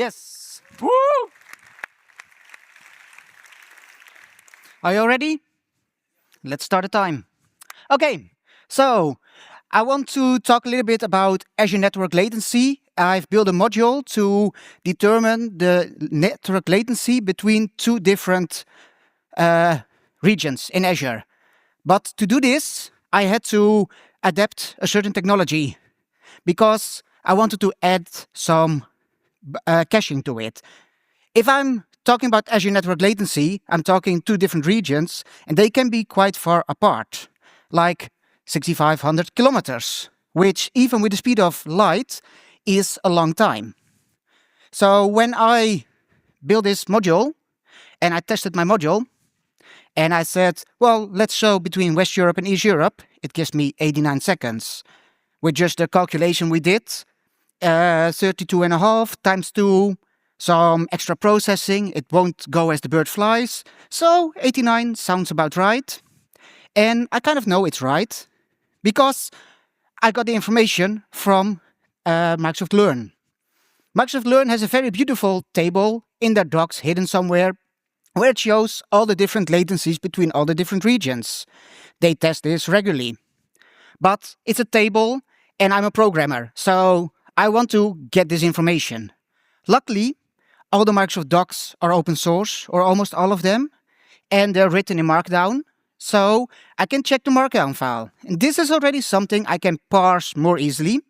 Yes. Woo! Are you all ready? Let's start the time. Okay, so I want to talk a little bit about Azure Network Latency. I've built a module to determine the network latency between two different regions in Azure. But to do this, I had to adapt a certain technology because I wanted to add some caching to it. If I'm talking about Azure Network Latency, I'm talking two different regions, and they can be quite far apart, like 6,500 kilometers, which even with the speed of light is a long time. So when I built this module, and I tested my module, and I said, well, let's show between West Europe and East Europe, it gives me 89 seconds. With just the calculation we did, 32.5 times 2, some extra processing, it won't go as the bird flies. So 89 sounds about right. And I kind of know it's right, because I got the information from Microsoft Learn. Microsoft Learn has a very beautiful table in their docs hidden somewhere, where it shows all the different latencies between all the different regions. They test this regularly. But it's a table, and I'm a programmer, so I want to get this information. Luckily, all the Microsoft docs are open source, or almost all of them, and they're written in Markdown, so I can check the Markdown file. And this is already something I can parse more easily.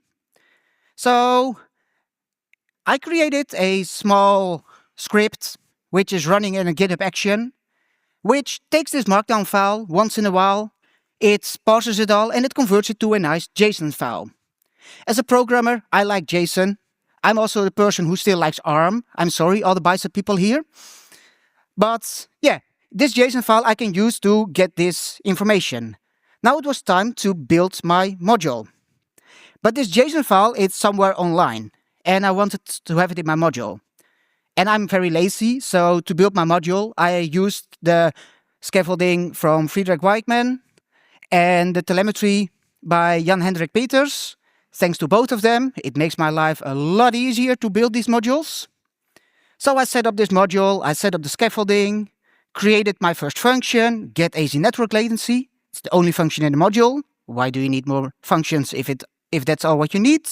So I created a small script which is running in a GitHub action, which takes this Markdown file once in a while, it parses it all, and it converts it to a nice JSON file. As a programmer, I like JSON. I'm also the person who still likes ARM. I'm sorry, all the Bicep people here. But yeah, this JSON file I can use to get this information. Now it was time to build my module. But this JSON file is somewhere online, and I wanted to have it in my module. And I'm very lazy, so to build my module, I used the scaffolding from Friedrich Weichmann and the telemetry by Jan-Hendrik Peters. Thanks to both of them, it makes my life a lot easier to build these modules. So I set up this module, I set up the scaffolding, created my first function, get AZ network latency. It's the only function in the module. Why do you need more functions if that's all what you need?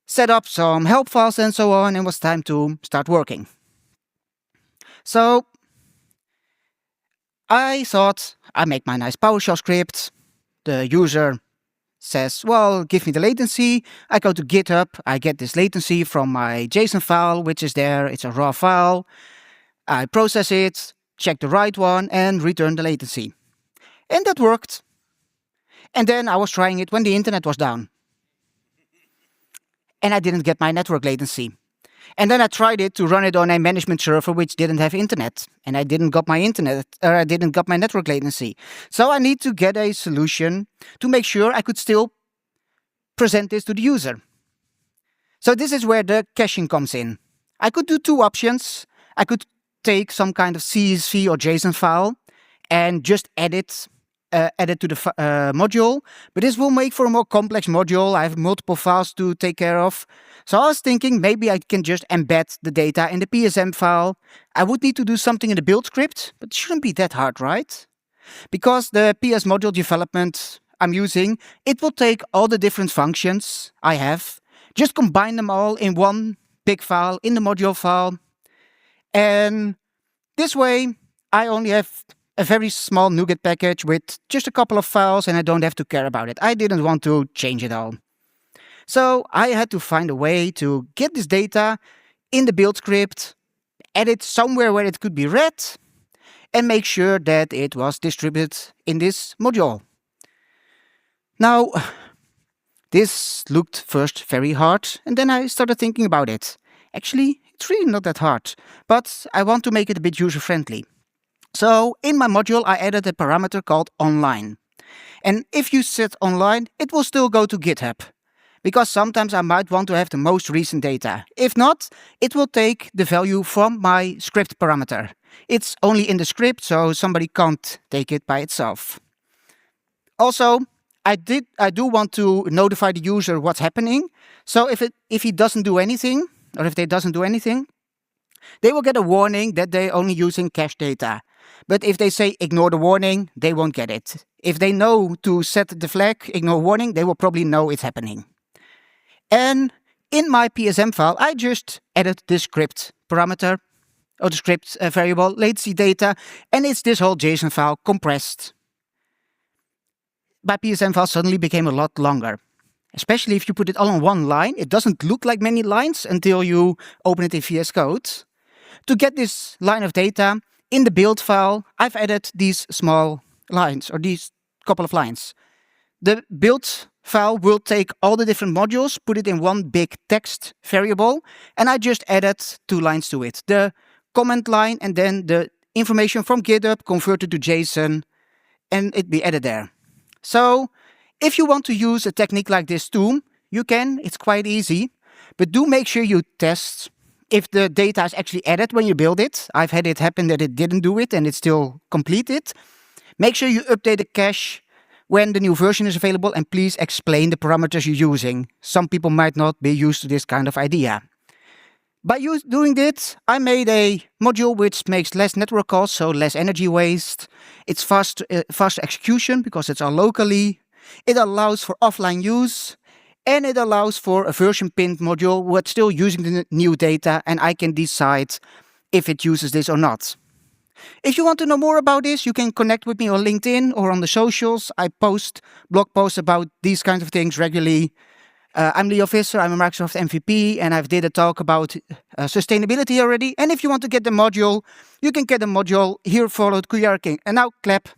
Set up some help files and so on, and it was time to start working. So I thought I make my nice PowerShell script. The user says, well, give me the latency. I go to GitHub, I get this latency from my JSON file, which is there. It's a raw file. I process it, check the right one, and return the latency. And that worked. And then I was trying it when the internet was down. And I didn't get my network latency. And then I tried it to run it on a management server which didn't have internet. And I didn't got my network latency. So I need to get a solution to make sure I could still present this to the user. So this is where the caching comes in. I could do two options. I could take some kind of CSV or JSON file and just add it to the module, but this will make for a more complex module. I have multiple files to take care of. So I was thinking maybe I can just embed the data in the PSM file. I would need to do something in the build script, but it shouldn't be that hard, right? Because the PS module development I'm using, it will take all the different functions I have, just combine them all in one big file in the module file. And this way, I only have a very small NuGet package with just a couple of files, and I don't have to care about it. I didn't want to change it all. So I had to find a way to get this data in the build script, add it somewhere where it could be read, and make sure that it was distributed in this module. Now, this looked first very hard, and then I started thinking about it. Actually, it's really not that hard, but I want to make it a bit user-friendly. So in my module, I added a parameter called online. And if you set online, it will still go to GitHub, because sometimes I might want to have the most recent data. If not, it will take the value from my script parameter. It's only in the script, so somebody can't take it by itself. Also, I do want to notify the user what's happening. So if he doesn't do anything, or if they doesn't do anything, they will get a warning that they're only using cache data. But if they say ignore the warning, they won't get it. If they know to set the flag, ignore warning, they will probably know it's happening. And in my PSM file, I just added the script parameter, or the script variable, latency data, and it's this whole JSON file compressed. My PSM file suddenly became a lot longer. Especially if you put it all on one line, it doesn't look like many lines until you open it in VS Code. To get this line of data, in the build file, I've added these small lines, or these couple of lines. The build file will take all the different modules, put it in one big text variable, and I just added 2 lines to it. The comment line and then the information from GitHub converted to JSON, and it be added there. So if you want to use a technique like this too, you can, it's quite easy, but do make sure you test if the data is actually added when you build it. I've had it happen that it didn't do it and it's still completed. Make sure you update the cache when the new version is available, and please explain the parameters you're using. Some people might not be used to this kind of idea. By doing this, I made a module which makes less network calls, so less energy waste. It's faster execution because it's all locally. It allows for offline use, and it allows for a version pinned module what's still using the new data, and I can decide if it uses this or not. If you want to know more about this, you can connect with me on LinkedIn or on the socials. I post blog posts about these kinds of things regularly. I'm Leo Visser, I'm a Microsoft MVP, and I've did a talk about sustainability already. And if you want to get the module, you can get the module here followed QR King. And now clap.